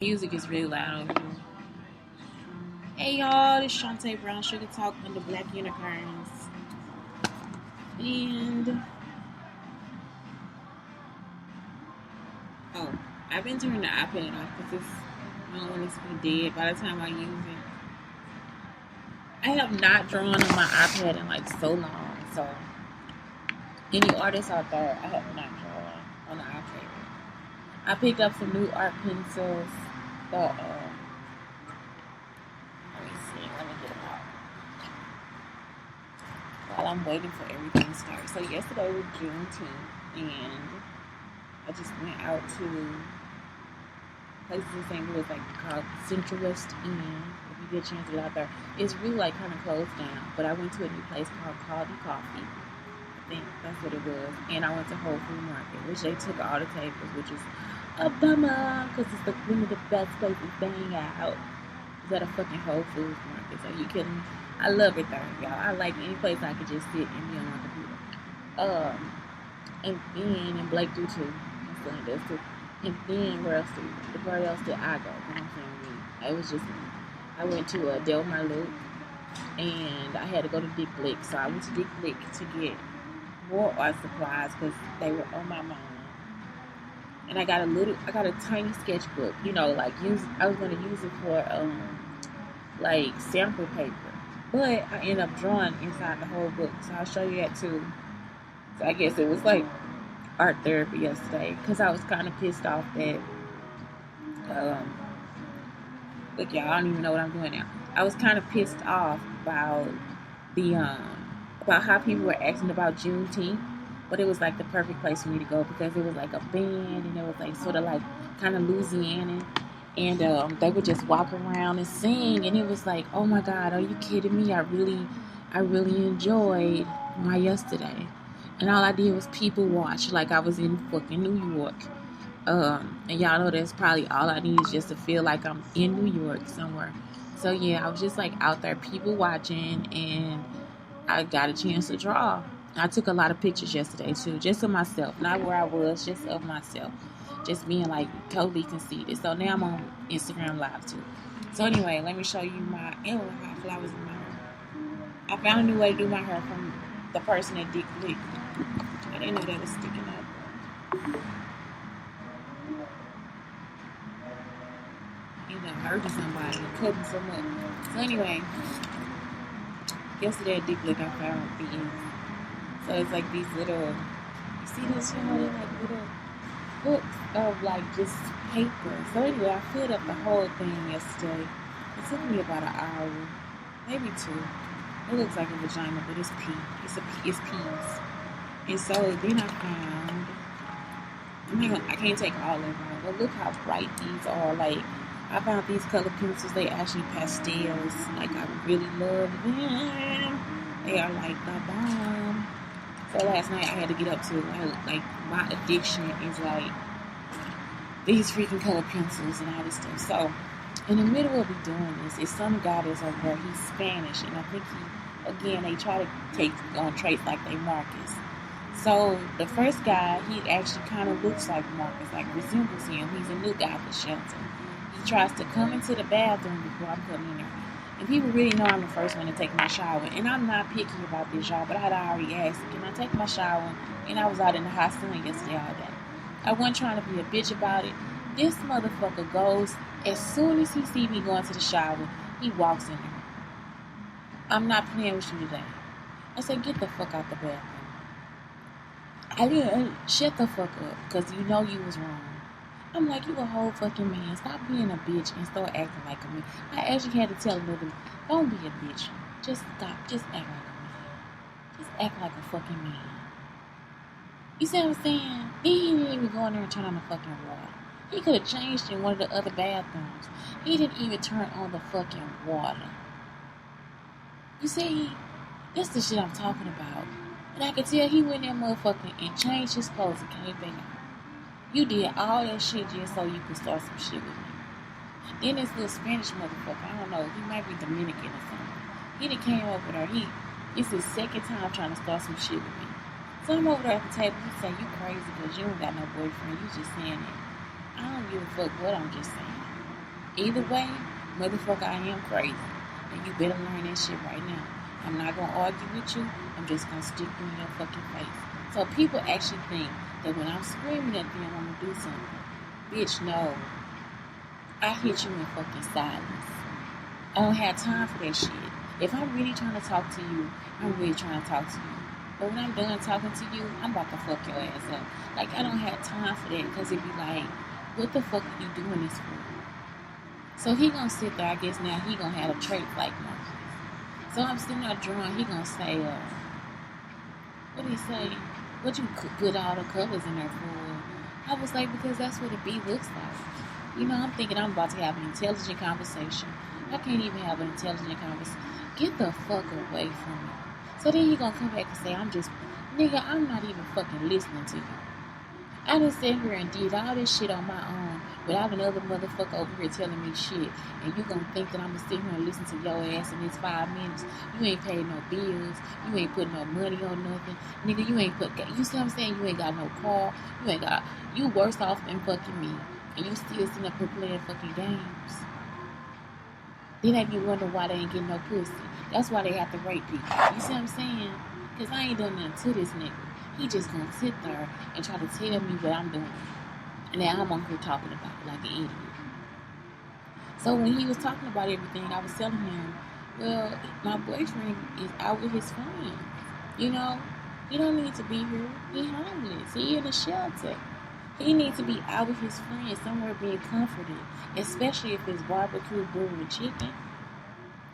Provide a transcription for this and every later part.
Music is really loud over here. Hey y'all, it's Shantae Brown Sugar Talk under Black Unicorns. And oh, I've been turning the iPad off because I don't want it to be dead by the time I use it. I have not drawn on my iPad in like so long, so any artists out there, I have not drawn on the iPad. I picked up some new art pencils. So, let me see. Let me get them out while I'm waiting for everything to start. So yesterday was Juneteenth, and I just went out to places in St. Louis like called Central West End. If you get a chance to get out there, it's really like kind of closed down. But I went to a new place called Caldy Coffee. I think that's what it was. And I went to Whole Food Market, which they took all the tables, which is a bummer because it's like one of the best places to hang out. Is at a fucking Whole Foods Market. So you can, I love it there, y'all. I like any place I could just sit and be on my computer. And Blake do too. My son does too. And then where else did I go? You know what I'm saying? It was just me. I went to Del Mar Loop, and I had to go to Dick Blick. So I went to Dick Blick to get more art supplies because they were on my mind. And I got a tiny sketchbook. You know, like I was gonna use it for like sample paper, but I ended up drawing inside the whole book. So I'll show you that too. So I guess it was like art therapy yesterday because I was kind of pissed off that look, y'all, I don't even know what I'm doing now. I was kind of pissed off about the about how people were acting about Juneteenth, but it was like the perfect place for me to go because it was like a band and it was like sort of like kind of Louisiana, and they would just walk around and sing, and it was like, oh my God, are you kidding me? I really enjoyed my yesterday, and all I did was people watch like I was in fucking New York. And y'all know that's probably all I need is just to feel like I'm in New York somewhere. So yeah, I was just like out there people watching, and I got a chance to draw. I took a lot of pictures yesterday too, just of myself, not where I was, just of myself, just being like totally conceited. So now I'm on Instagram Live too. So anyway, let me show you my I got flowers in my hair. I found a new way to do my hair from the person at Dick Blick. I didn't know that was sticking up. Hurting somebody and cutting someone. So anyway, yesterday at Dick Blick I found these. So it's like these little, you see this, you know, they're like little books of like just paper. So anyway, I filled up the whole thing yesterday. It took me about an hour, maybe two. It looks like a vagina, but it's pee. It's peas. And so then I found, I can't take all of them, but look how bright these are. Like, I found these color pencils. They actually pastels. Like, I really love them. They are like the bomb. So last night I had to get up to, like, my addiction is like these freaking color pencils and all this stuff. So in the middle of me doing this is some guy that's over there. He's Spanish, and I think they try to take traits like they Marcus. So the first guy, he actually kind of looks like Marcus, like resembles him. He's a new guy at the shelter. He tries to come into the bathroom before I'm coming in there. And people really know I'm the first one to take my shower. And I'm not picky about this, y'all, but I had already asked, can I take my shower? And I was out in the hot sun yesterday all day. I wasn't trying to be a bitch about it. This motherfucker goes, as soon as he sees me going to the shower, he walks in there. I'm not playing with you today. I said, get the fuck out the bathroom. I didn't, shut the fuck up, because you know you was wrong. I'm like, you a whole fucking man. Stop being a bitch and start acting like a man. I actually had to tell him, don't be a bitch. Just stop. Just act like a man. Just act like a fucking man. You see what I'm saying? He didn't even go in there and turn on the fucking water. He could have changed in one of the other bathrooms. He didn't even turn on the fucking water. You see, that's the shit I'm talking about. And I could tell he went in there motherfucking and changed his clothes and came back out. You did all that shit just so you could start some shit with me. Then this little Spanish motherfucker, I don't know, he might be Dominican or something. He done came over there. It's his second time trying to start some shit with me. So I'm over there at the table. He said, you crazy because you don't got no boyfriend. You just saying it. I don't give a fuck what I'm just saying. Either way, motherfucker, I am crazy. And you better learn that shit right now. I'm not gonna argue with you. I'm just gonna stick you in your fucking face. So people actually think that when I'm screaming at them, I'm gonna do something. Bitch, no. I hit you in fucking silence. I don't have time for that shit. If I'm really trying to talk to you, I'm really trying to talk to you. But when I'm done talking to you, I'm about to fuck your ass up. Like, I don't have time for that because it'd be like, what the fuck are you doing this for? So he gonna sit there, I guess now he gonna have a trait like monkeys. So I'm sitting there drawing, he gonna say, what did he say? What you put all the colors in there for? I was like, because that's what a bee looks like. You know, I'm thinking I'm about to have an intelligent conversation. I can't even have an intelligent conversation. Get the fuck away from me. So then he gonna come back and say, nigga, I'm not even fucking listening to you. I done sat here and did all this shit on my own without another motherfucker over here telling me shit. And you gonna think that I'm gonna sit here and listen to your ass in this 5 minutes. You ain't paid no bills. You ain't put no money on nothing. Nigga, you see what I'm saying? You ain't got no car. You worse off than fucking me. And you still sitting up here playing fucking games. Then they be wondering why they ain't getting no pussy. That's why they have to rape people. You see what I'm saying? Because I ain't done nothing to this nigga. He just gonna sit there and try to tell me what I'm doing. And now I'm on here talking about it like an idiot. So when he was talking about everything, I was telling him, well, my boyfriend is out with his friends. You know, he don't need to be here. He homeless. He in a shelter. He needs to be out with his friends, somewhere being comforted, especially if it's barbecue, burger, and chicken.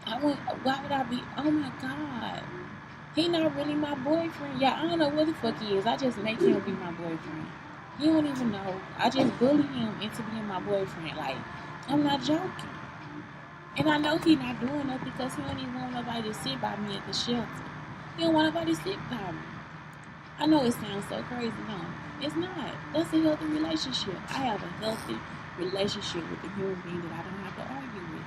Why would I be? Oh my God. He not really my boyfriend. Yeah, I don't know what the fuck he is. I just make him be my boyfriend. He don't even know. I just bully him into being my boyfriend. Like, I'm not joking. And I know he not doing that because he don't even want nobody to sit by me at the shelter. He don't want nobody to sit by me. I know it sounds so crazy, no. It's not. That's a healthy relationship. I have a healthy relationship with a human being that I don't have to argue with.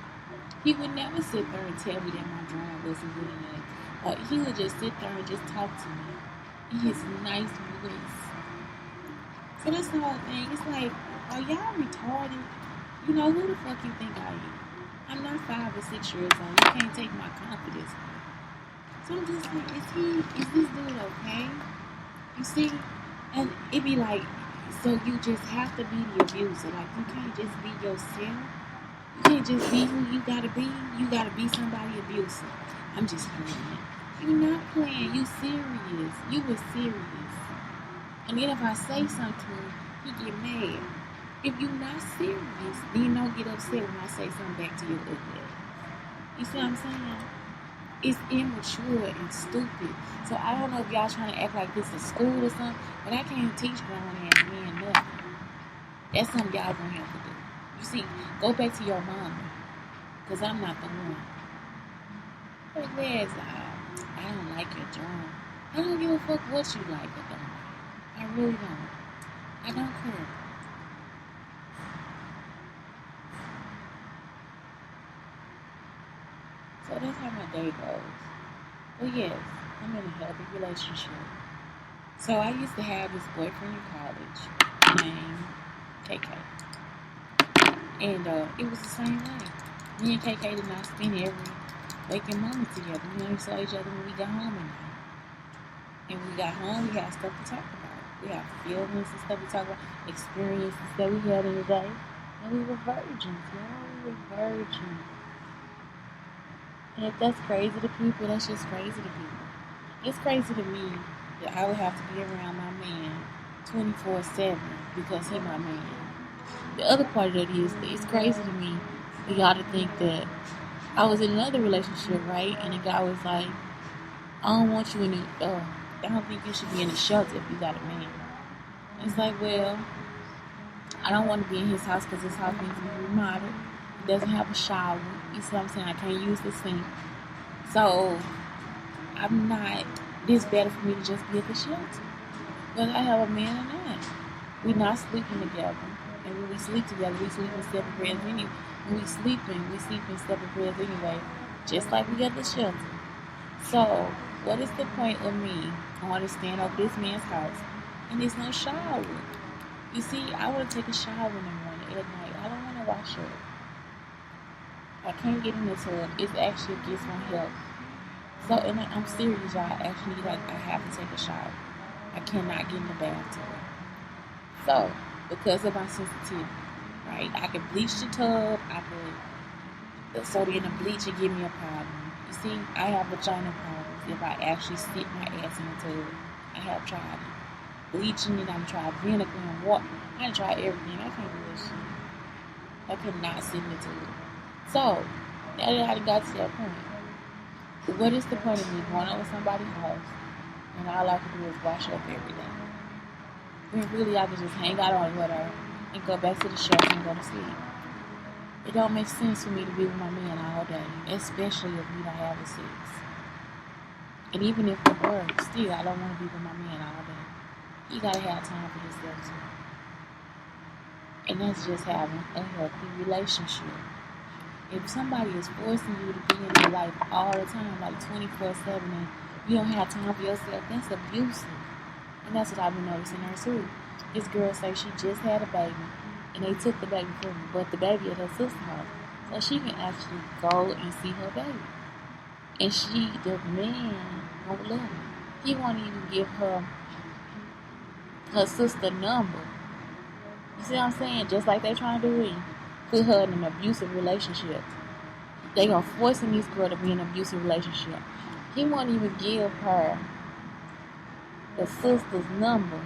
He would never sit there and tell me that my drawing wasn't good enough. Or he would just sit there and just talk to me in his nice voice. So that's the whole thing. It's like, are y'all retarded? You know, who the fuck you think I am? I'm not 5 or 6 years old. You can't take my confidence. So I'm just like, is this dude okay? You see? And it be like, so you just have to be the abuser. Like, you can't just be yourself. You can't just be who you gotta be. You gotta be somebody abusive. I'm just playing. You're not playing. You serious. You were serious. And then if I say something to him, he get mad. If you're not serious, then you don't get upset when I say something back to your ugly. You see what I'm saying? It's immature and stupid. So I don't know if y'all trying to act like this is school or something, but I can't teach grown ass men nothing. That's something y'all gonna have to do. You see, go back to your mama, because I'm not the one. Her legs, I don't like your drawing. I don't give a fuck what you like or don't like. I really don't. I don't care. So that's how my day goes. Well, yes, I'm in a healthy relationship. So I used to have this boyfriend in college named KK. And it was the same way. Me and KK did not spend every waking moment together. We only saw each other when we got home at night. And when we got home, we had stuff to talk about. We had feelings and stuff to talk about, experiences that we had in the day. And we were virgins, We were virgins. And if that's crazy to people, that's just crazy to people. It's crazy to me that I would have to be around my man 24/7 because he my man. The other part of that is, it's crazy to me for y'all to think that I was in another relationship, right? And the guy was like, I don't want you in the, I don't think you should be in the shelter if you got a man. And it's like, well, I don't want to be in his house because his house needs to be remodeled. It doesn't have a shower. You see what I'm saying? I can't use the sink. So, I'm not, it's better for me to just be at the shelter. But I have a man and that. We're not sleeping together. And when we sleep together, we sleep in separate beds anyway. When we sleep in separate beds anyway. Just like we at the shelter. So, what is the point of me going to stand over this man's house and there's no shower? You see, I want to take a shower in the morning, at night. I don't want to wash up. I can't get in the tub. It's actually against my health. So, and I'm serious, y'all. Actually, like, I have to take a shower. I cannot get in the bathtub. So, because of my sensitivity, right? I can bleach the tub. I could, so then the bleach will give me a problem. You see, I have vagina problems if I actually stick my ass in the tub. I have tried it. Bleaching it, I've tried vinegar and water. I tried everything. I can't do this shit. I cannot sit in the tub. So, now that I got to that point, what is the point of me going over somebody's house and all I can do is wash up every day? When really I can just hang out on whatever and go back to the shelf and go to sleep. It don't make sense for me to be with my man all day, especially if we don't have a sex. And even if it works, still I don't want to be with my man all day. He gotta have time for himself too. And that's just having a healthy relationship. If somebody is forcing you to be in their life all the time, like 24/7, and you don't have time for yourself, that's abusive. And that's what I've been noticing her too. This girl say she just had a baby, and they took the baby from her, but the baby at her sister's house, so she can actually go and see her baby. And the man won't let her. He won't even give her sister number. You see what I'm saying? Just like they trying to do it, put her in an abusive relationship. They are forcing this girl to be in an abusive relationship. He won't even give her the sister's number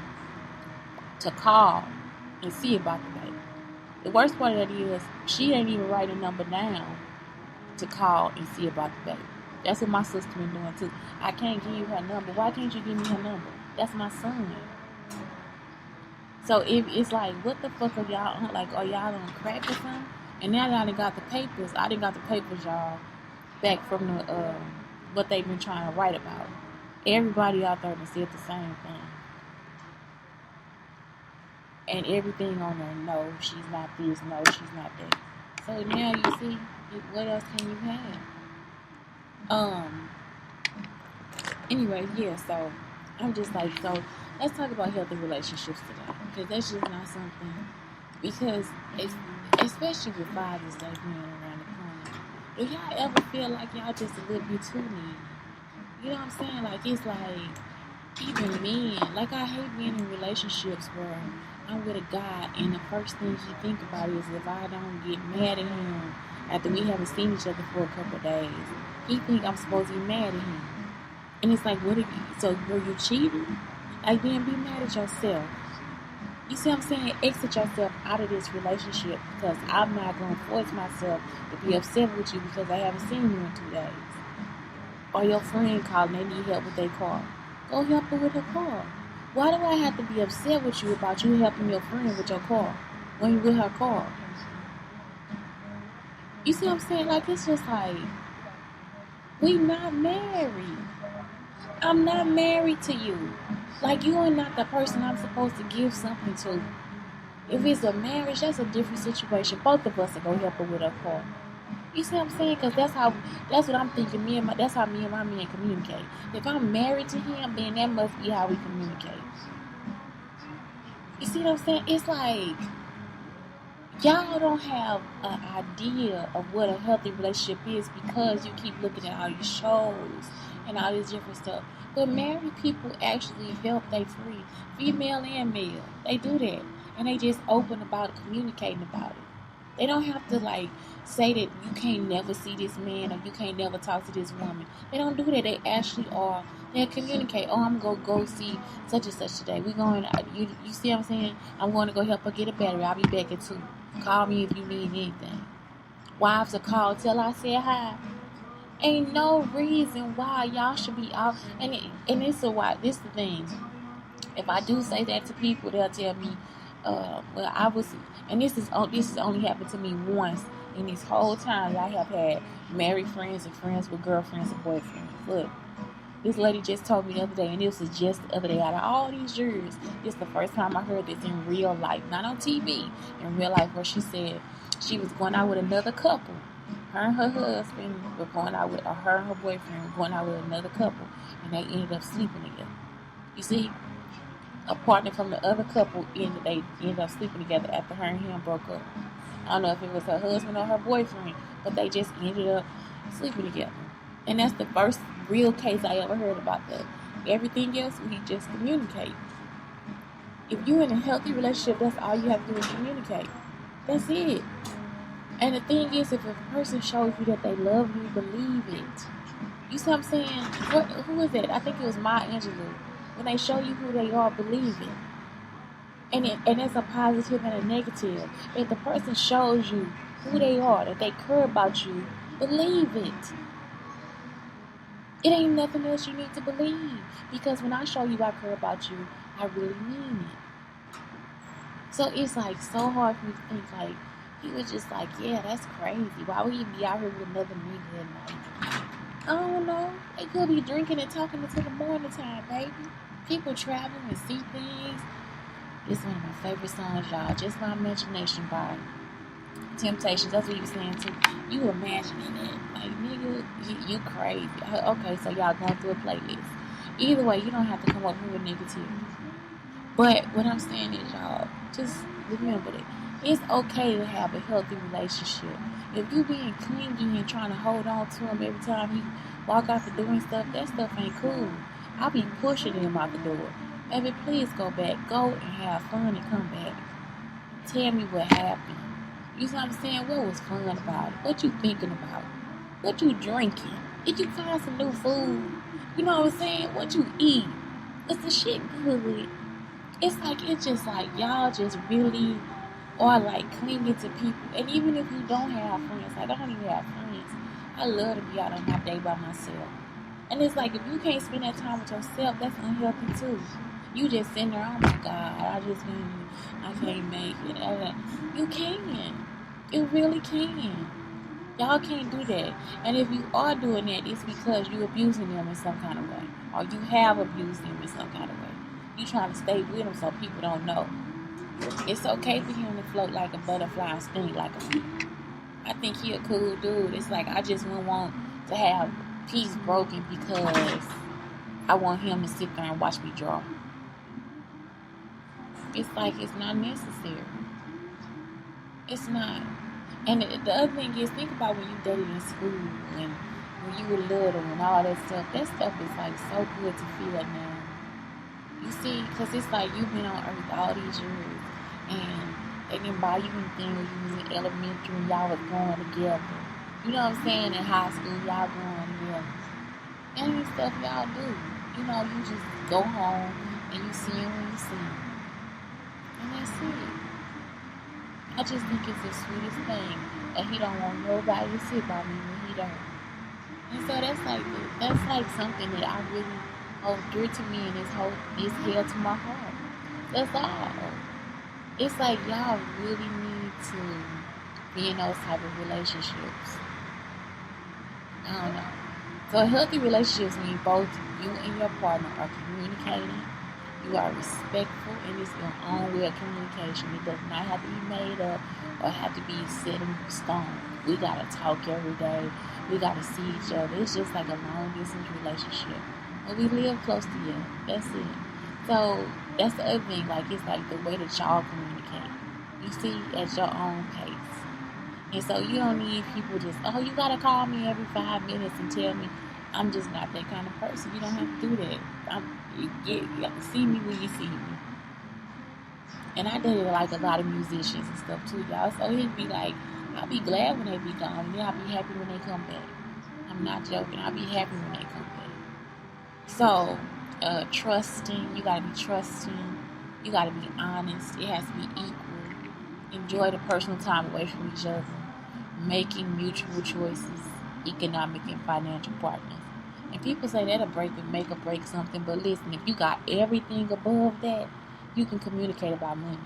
to call and see about the baby. The worst part of that is she ain't even write a number down to call and see about the baby. That's what my sister been doing too. I can't give you her number. Why can't you give me her number? That's my son. So if it's like, what the fuck are y'all on? Like, are y'all on crack or something? And now that I done got the papers, y'all, back from the what they've been trying to write about. Everybody out there done said the same thing. And everything on there, no, she's not this, no, she's not that. So now you see, what else can you have? Anyway, yeah, so I'm just like, so let's talk about healthy relationships today. Because that's just not something, because especially with Father's Day being around the corner, do y'all ever feel like y'all just a little bit too needy? You know what I'm saying? Like, it's like, even men, like, I hate being in relationships where I'm with a guy and the first thing he think about is if I don't get mad at him after we haven't seen each other for a couple of days, he think I'm supposed to be mad at him. And it's like, so were you cheating? Like, then be mad at yourself. You see what I'm saying? Exit yourself out of this relationship, because I'm not going to force myself to be upset with you because I haven't seen you in 2 days. Or your friend called and they need help with their car. Go help her with her car. Why do I have to be upset with you about you helping your friend with your car when you with her car? You see what I'm saying? Like, it's just like, we not married. I'm not married to you. Like, you are not the person I'm supposed to give something to. If it's a marriage, that's a different situation. Both of us are going to help her with her car. You see what I'm saying? Because that's what I'm thinking. That's how me and my man communicate. If I'm married to him, then that must be how we communicate. You see what I'm saying? It's like, y'all don't have an idea of what a healthy relationship is because you keep looking at all these shows and all this different stuff. But married people actually help they free, female and male. They do that. And they just open about it, communicating about it. They don't have to, like, say that you can't never see this man or you can't never talk to this woman. They don't do that. They actually are. They communicate. Oh, I'm going to go see such and such today. We're going, you see what I'm saying? I'm going to go help her get a battery. I'll be back at 2. Call me if you need anything. Wives are called, tell I said hi. Ain't no reason why y'all should be out. And it's a why. This is the thing. If I do say that to people, they'll tell me, well, I was, and this is only happened to me once in this whole time I have had married friends and friends with girlfriends and boyfriends. Look, this lady just told me the other day, and this was just the other day, out of all these years, this is the first time I heard this in real life, not on TV, in real life, where she said she was going out with another couple. Her and her husband were going out with, or her and her boyfriend were going out with another couple, and they ended up sleeping together. You see? A partner from the other couple they ended up sleeping together after her and him broke up. I don't know if it was her husband or her boyfriend, but they just ended up sleeping together. And that's the first real case I ever heard about that. Everything else, we just communicate. If you're in a healthy relationship, that's all you have to do is communicate. That's it. And the thing is, if a person shows you that they love you, believe it. You see what I'm saying? Who is that? I think it was Maya Angelou. When they show you who they are, believe it. And it's a positive and a negative. If the person shows you who they are, that they care about you, believe it. It ain't nothing else you need to believe. Because when I show you I care about you, I really mean it. So it's like so hard for me to think like, he was just like, yeah, that's crazy. Why would he be out here with another nigga at night? I don't know. They could be drinking and talking until the morning time, baby. People travel and see things. It's one of my favorite songs, y'all. Just My Imagination by Temptations. That's what you saying too. You imagining it. Like, nigga, you crazy. Okay, so y'all going through a playlist. Either way, you don't have to come up with negativity. But what I'm saying is, y'all, just remember that it's okay to have a healthy relationship. If you being clingy and trying to hold on to him every time he walk out the door and stuff, that stuff ain't cool. I'll be pushing him out the door. Baby, please go back. Go and have fun and come back. Tell me what happened. You see what I'm saying? What was fun about it? What you thinking about? What you drinking? Did you find some new food? You know what I'm saying? What you eat? Is the shit good? It's like, it's just like, y'all just really are like clinging to people. And even if you don't have friends, like I don't even have friends, I love to be out on my day by myself. And it's like, if you can't spend that time with yourself, that's unhealthy too. You just sitting there, oh my God, I can't make it. You can. You really can. Y'all can't do that. And if you are doing that, it's because you're abusing them in some kind of way. Or you have abused them in some kind of way. You trying to stay with them so people don't know. It's okay for him to float like a butterfly and sting like a bee. I think he a cool dude. It's like, I just wouldn't want to have peace broken because I want him to sit there and watch me draw. It's like, it's not necessary. It's not. And the other thing is, think about when you dated in school and when you were little and all that stuff. That stuff is like so good to feel now. You see, because it's like you've been on earth all these years and they didn't buy you anything when you was in elementary and y'all was growing together. You know what I'm saying? In high school, y'all growing together. Any stuff y'all do. You know, you just go home and you see him when you see him. And that's it. I just think it's the sweetest thing that he don't want nobody to sit by me when he don't. And so that's like something that I really hold dear to me, and it's held to my heart. That's all. It's like y'all really need to be in those type of relationships. I don't know. So a healthy relationship means both you and your partner are communicating. You are respectful, and it's your own way of communication. It does not have to be made up or have to be set in stone. We gotta talk every day. We gotta see each other. It's just like a long distance relationship. But we live close together. That's it. So that's the other thing. Like, it's like the way that y'all communicate. You see, at your own pace. And so you don't need people just, oh, you gotta call me every 5 minutes and tell me. I'm just not that kind of person. You don't have to do that. You have to see me when you see me. And I dated like a lot of musicians and stuff too, y'all. So he'd be like, I'll be glad when they be gone, and then I'll be happy when they come back. I'm not joking. I'll be happy when they come back. So, trusting. You gotta be trusting. You gotta be honest. It has to be equal. Enjoy the personal time away from each other. Making mutual choices. Economic and financial partners. And people say that'll make or break something, but listen, if you got everything above that, you can communicate about money.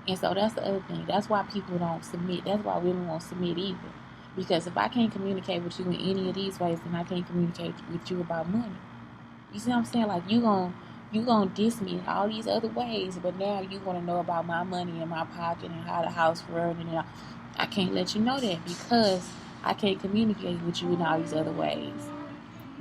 And so that's the other thing. That's why people don't submit. That's why women won't submit either. Because if I can't communicate with you in any of these ways, then I can't communicate with you about money. You see what I'm saying? Like, you gonna diss me in all these other ways, but now you want to know about my money in my pocket and how the house runs, and I can't let you know that because I can't communicate with you in all these other ways.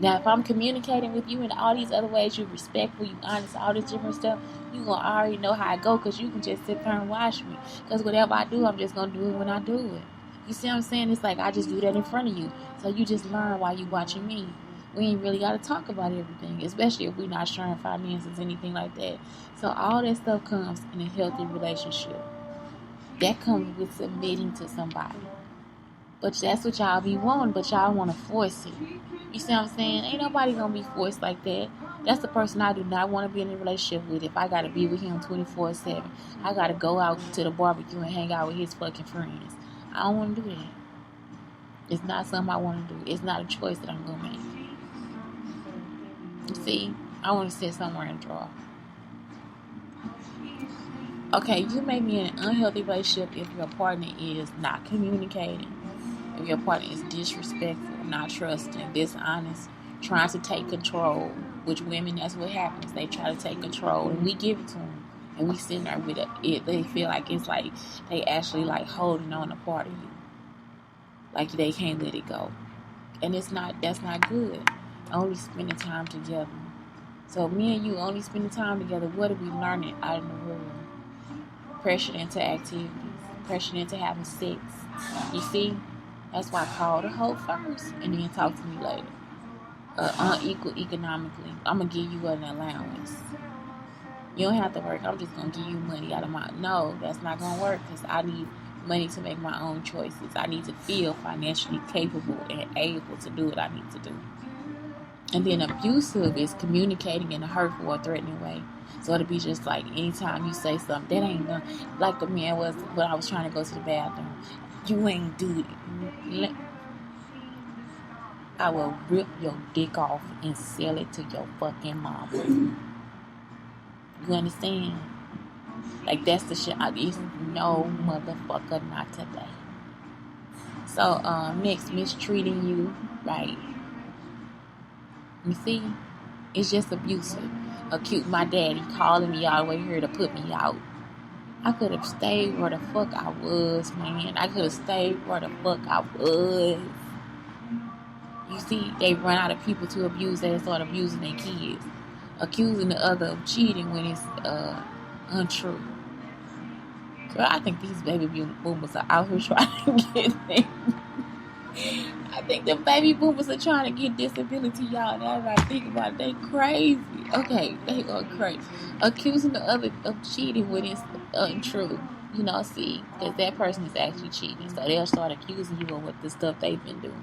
Now, if I'm communicating with you in all these other ways, you're respectful, you honest, all this different stuff, you gonna already know how I go, because you can just sit there and watch me. Because whatever I do, I'm just gonna do it when I do it. You see what I'm saying? It's like I just do that in front of you. So you just learn while you watching me. We ain't really got to talk about everything, especially if we're not sharing finances, anything like that. So all that stuff comes in a healthy relationship. That comes with submitting to somebody. But that's what y'all be wanting, but y'all want to force it. You see what I'm saying? Ain't nobody going to be forced like that. That's the person I do not want to be in a relationship with. If I got to be with him 24/7, I got to go out to the barbecue and hang out with his fucking friends. I don't want to do that. It's not something I want to do. It's not a choice that I'm going to make. You see? I want to sit somewhere and draw. Okay, you may be in an unhealthy relationship if your partner is not communicating, if your partner is disrespectful, not trusting, dishonest, trying to take control. Which women, that's what happens. They try to take control, and we give it to them, and we sit there with it. They feel like it's like they actually like holding on a part of you, like they can't let it go, and it's not. That's not good. Only spending time together. So me and you only spending time together. What are we learning out in the world? Pressured into activities, pressured into having sex. You see, that's why I call the hoe first, and then talk to me later. Unequal economically, I'm gonna give you an allowance. You don't have to work. I'm just gonna give you money out of my. No, that's not gonna work, because I need money to make my own choices. I need to feel financially capable and able to do what I need to do. And then abusive is communicating in a hurtful or threatening way. So it'll be just like anytime you say something, that ain't gonna, like the man was when I was trying to go to the bathroom. You ain't do it. I will rip your dick off and sell it to your fucking mama. You understand? Like, that's the shit. It's no motherfucker, not today. So, next, mistreating you, right? You see? It's just abusive. Acute my daddy calling me all the way here to put me out. I could have stayed where the fuck I was, man. I could have stayed where the fuck I was. You see, they run out of people to abuse. They start abusing their kids. Accusing the other of cheating when it's untrue. Girl, I think these baby boomers are out here trying to get things. I think the baby boomers are trying to get disability, y'all. Now that I think about it, they crazy. Okay, they go crazy. Accusing the other of cheating when it's untrue. You know, see, because that person is actually cheating. So they'll start accusing you of what the stuff they've been doing.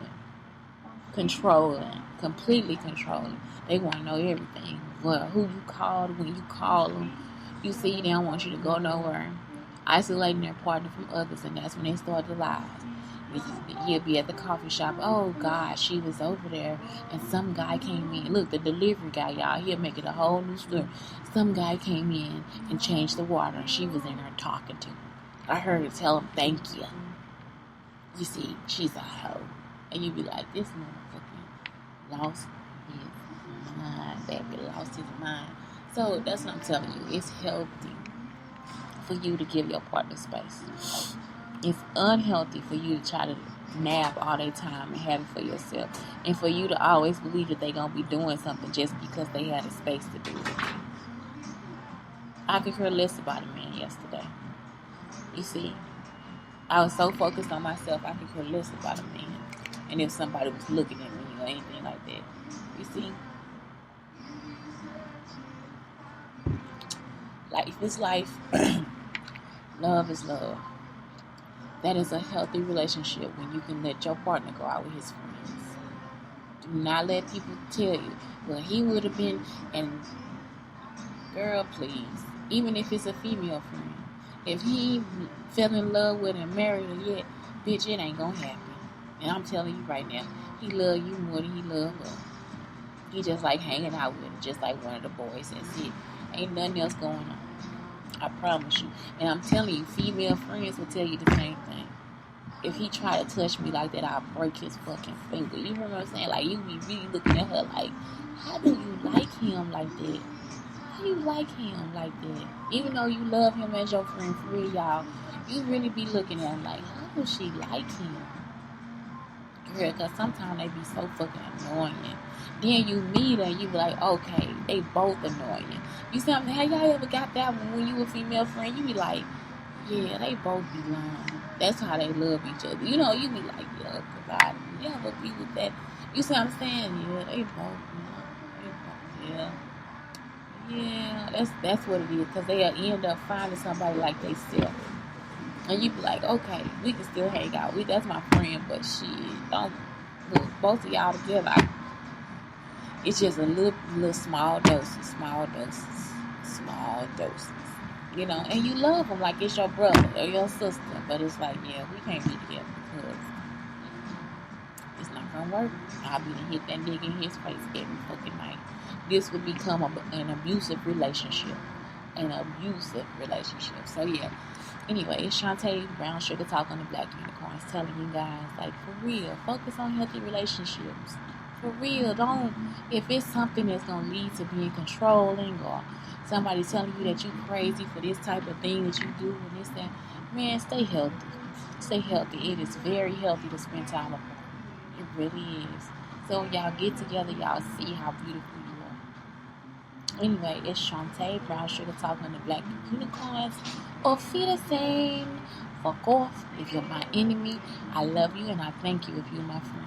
Controlling. Completely controlling. They want to know everything. Well, who you called, when you call them. You see, they don't want you to go nowhere. Isolating their partner from others, and that's when they start the lies. He'll be at the coffee shop. Oh, God, she was over there, and some guy came in. Look, the delivery guy, y'all, he'll make it a whole new story. Some guy came in and changed the water, and she was in there talking to him. I heard her tell him, thank you. You see, she's a hoe. And you be like, this motherfucker lost his mind, baby, lost his mind. So, that's what I'm telling you. It's healthy for you to give your partner space. It's unhealthy for you to try to nab all their time and have it for yourself, and for you to always believe that they're gonna be doing something just because they had a space to do it. I could care less about a man yesterday. You see, I was so focused on myself, I could care less about a man, and if somebody was looking at me or anything like that. You see, life is life. Love is love. That is a healthy relationship when you can let your partner go out with his friends. Do not let people tell you, well, he would have been, and girl, please, even if it's a female friend, if he fell in love with and married her yet, bitch, it ain't gonna happen. And I'm telling you right now, he love you more than he love her. He just like hanging out with her, just like one of the boys. That's it. Ain't nothing else going on. I promise you. And I'm telling you, female friends will tell you the same thing. If he try to touch me like that, I'll break his fucking finger. You hear what I'm saying? Like, you be really looking at her like, how do you like him like that? How do you like him like that? Even though you love him as your friend, for real, y'all, you really be looking at him like, how does she like him? real, because sometimes they be so fucking annoying. Then you meet and you be like, okay, they both annoying. You see what I'm saying? Have y'all ever got that one when you a female friend? You be like, yeah, they both be lying. That's how they love each other. You know, you be like, yeah, because I never be with that. You see what I'm saying? Yeah, they both be lying. Yeah. Yeah, that's what it is. Because they'll end up finding somebody like they self. And you be like, okay, we can still hang out. That's my friend, but shit, don't look, both of y'all together. It's just a little small doses, small doses. You know, and you love them like it's your brother or your sister, but it's like, yeah, we can't be together because it's not gonna work. I'll be to hit that nigga in his face every fucking night. This would become an abusive relationship. So yeah. Anyway, it's Shantae Brown Sugar Talk on the Black Unicorns telling you guys, like, for real, focus on healthy relationships. For real, don't, if it's something that's going to lead to being controlling or somebody telling you that you crazy for this type of thing that you do and this, that, man, stay healthy. Stay healthy. It is very healthy to spend time apart. It really is. So when y'all get together, y'all see how beautiful you are. Anyway, it's Shantae Brown Sugar Talk on the Black Unicorns. Or feel the same. Fuck off if you're my enemy. I love you and I thank you if you're my friend.